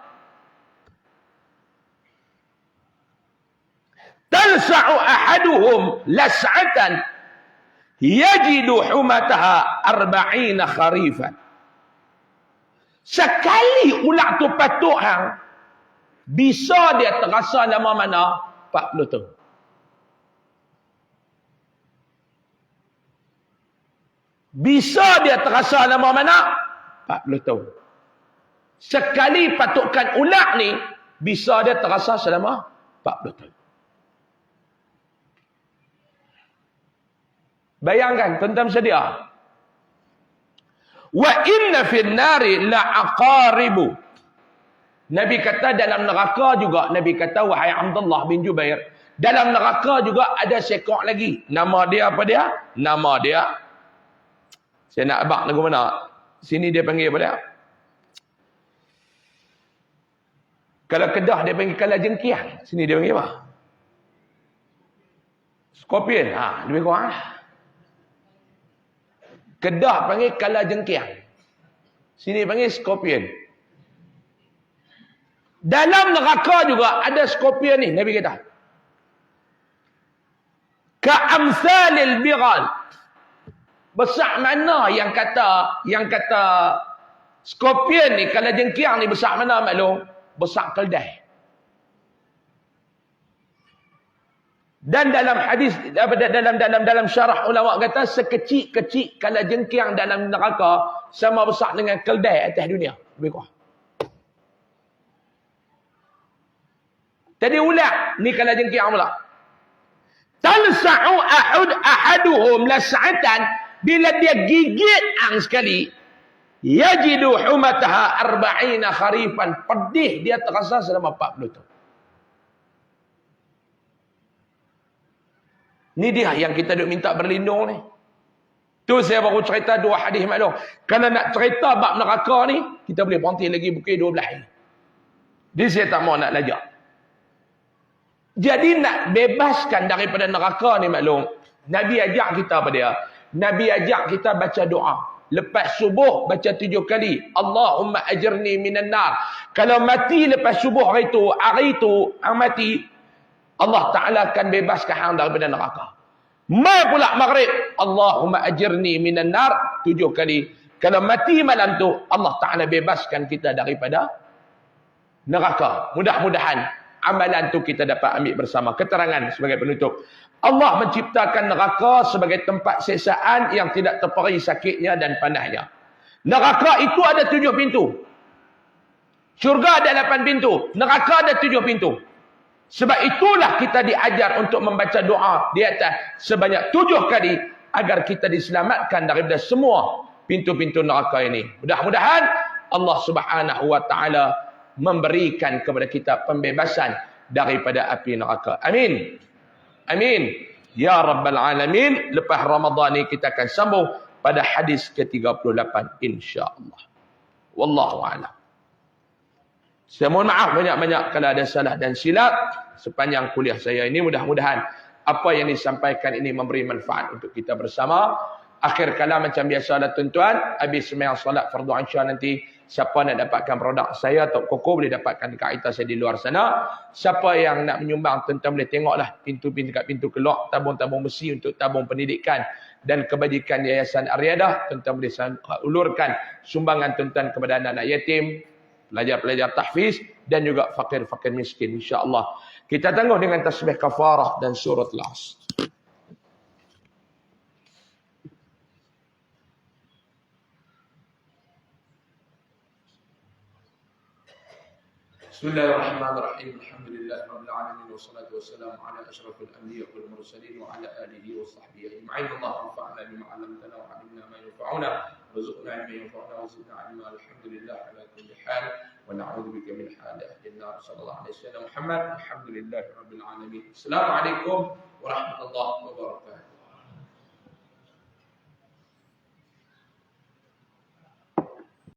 Talsa'u ahaduhum las'atan yajidu humataha 40 kharifan. Sekali ular tu patuk hang, bisa dia terasa lama mana? 40 tahun. Bisa dia terasa lama mana? 40 tahun. Sekali patukan ular ni, bisa dia terasa selama 40 tahun. Bayangkan tuan-tuan sedia. Wa inna fin nari la'aqaribu. Nabi kata dalam neraka juga, Nabi kata, wahai Abdullah bin Jubair, dalam neraka juga ada seekor lagi. Nama dia apa dia? Nama dia, saya nak abang lagu mana? Sini dia panggil apa dia? Kalau Kedah dia panggil kalajengkiang. Sini dia panggil apa? Scorpion. Lebih kurang lah. Kedah panggil kalajengkiang. Sini panggil scorpion. Dalam neraka juga ada scorpion ni, Nabi kata. Ka'amsalil bighal. Besar mana yang kata scorpion ni, kalajengkiang ni besar mana maklum? Besar keldai. Dan dalam hadis, dalam syarah ulama kata, sekecil-kecil kalajengkiang dalam neraka sama besar dengan keldai atas dunia. Lebih kurang. Tadi ular, ni kalajengkiang pula. Talsa'u ahaduhum las'atan, bila dia gigit ang sekali, yajidu humataha 40 kharifan, pedih dia terasa selama 40 tahun. Ni dia yang kita duk minta berlindung ni. Tu saya baru cerita 2 hadis maklum. Kalau nak cerita bab neraka ni, kita boleh berhenti lagi pukul 12 hari. Jadi saya tak mau nak lajak. Jadi nak bebaskan daripada neraka ni maklum, Nabi ajak kita apa dia? Nabi ajak kita baca doa. Lepas subuh baca 7 kali, Allahumma ajirni minan nar. Kalau mati lepas subuh hari itu ang mati, Allah Ta'ala akan bebaskan hang daripada neraka. Mai pula maghrib, Allahumma ajirni minan nar 7 kali. Kalau mati malam tu, Allah Ta'ala bebaskan kita daripada neraka. Mudah-mudahan amalan tu kita dapat ambil bersama. Keterangan sebagai penutup. Allah menciptakan neraka sebagai tempat siksaan yang tidak terperi sakitnya dan panasnya. Neraka itu ada 7 pintu. Syurga ada 8 pintu. Neraka ada 7 pintu. Sebab itulah kita diajar untuk membaca doa di atas sebanyak 7 kali agar kita diselamatkan daripada semua pintu-pintu neraka ini. Mudah-mudahan Allah Subhanahu wa taala memberikan kepada kita pembebasan daripada api neraka. Amin. Amin. Ya Rabbal Alamin. Lepas Ramadan ni kita akan sambung pada hadis ke-38 insya-Allah. Wallahu a'lam. Saya mohon maaf banyak-banyak kalau ada salah dan silap sepanjang kuliah saya ini. Mudah-mudahan apa yang disampaikan ini memberi manfaat untuk kita bersama. Akhir kalam macam biasalah tuan-tuan, habis sembahyang solat fardu Isya nanti, siapa nak dapatkan produk saya atau Koko boleh dapatkan dekat kita saya di luar sana. Siapa yang nak menyumbang, tuan-tuan boleh tengoklah pintu-pintu dekat pintu keluar, tabung-tabung besi untuk tabung pendidikan dan kebajikan Yayasan Ar-Riyadah. Tuan-tuan boleh ulurkan sumbangan tuan-tuan kepada anak-anak yatim, pelajar-pelajar tahfiz dan juga fakir-fakir miskin, insya-Allah. Kita tangguh dengan tasbih kafarah dan surat Al-Asr. Bismillahirrahmanirrahim. Alhamdulillahirabbil alamin wassalatu wassalamu ala asyrafil anbiya'i wal mursalin wa ala alihi wa sahbihi ajma'in. Allahumma anfa'na bima 'allamtana wa 'allimna ma yanfa'una warzuqna ilman yanfa'una wa zidna 'ilma. Alhamdulillah ala kulli hal wa na'udzu bika min hali ahli an-nar. Sallallahu alaihi wasallam Muhammad. Alhamdulillahirabbil alamin. Assalamualaikum warahmatullahi wabarakatuh.